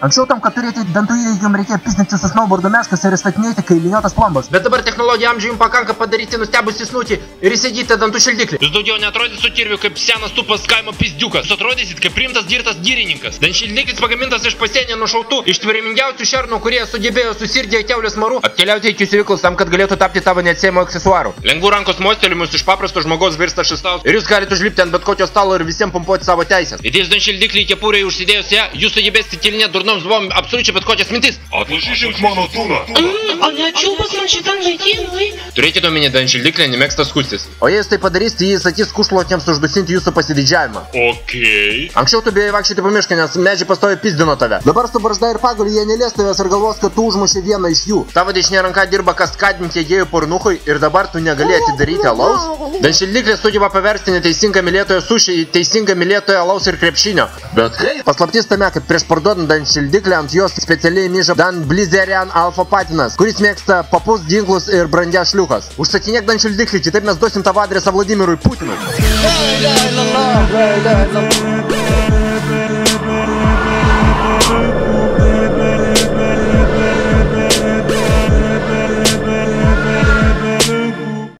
Anksčiau tam, kad turėti dantų įveikiam, reikėjo pisninti su snowboardo meškas ir įstatinėti kailiniotas plombas. Bet dabar technologija amžiai jums pakanka padaryti nustebusį snutį ir įsigyti dantų šildiklį. Jūs daugiau neatrodys su kirviu kaip senas tupas kaimo pizdiukas. Jūs atrodysit kaip rimtas girtas girininkas. Dan šildiklis pagamintas iš pasienio nušautų, iš tvarimingiausių šernų, kurie sugebėjo susirgę kiaulės maru, atkeliauti iki siuviklus tam, kad galėtų tapti tavo neatsiejamo aksesuaru. Lengvų rankos mostelimus iš paprasto žmogaus virsta šistaus ir jūs galite užlipti ant bet kokio stalo ir visiems pumpuoti savo teisės. Įdėjus dan šildiklį į kepurę užsidėjus ją, jūs sugebėsite tylinėti durnoms buvom absoliučiai bet kokias mintis. Atlašyšink mano tūną. А для чего шитан житинui? Turėkite omeny, dan šildiklį nemėgsta skustis. O jei jūs tai padarysite, jis sakys kušluotiems uždusinti jūsų pasididžiavimą. Okei. Anksčiau tu bijai vaikščioti po mišką, nes medžiai pastovi pizdino tave. Dabar su barzda ir pagaliu jie nelies tavęs ir galvos, kad tu užmuši vieną iš jų. Tavo dešinė ranka dirba kaskadinti jėgėjų pornuchui ir dabar tu negali atidaryti alaus. Dan šildiklis sugeba paversti neteisingą mylėtoją sušį į teisingą mylėtoją alaus ir krepšinio. Bet paslaptis tame, kad prieš parduodant dan šildiklį ant jos specialiai myža Dan Blizerian Alfa patinas, kuris mėgsta papus, ginklus ir brangias šliukas. Užsakinėk dan šildiklį, kitaip mes duosim tavo adresą Vladimirui Putinui.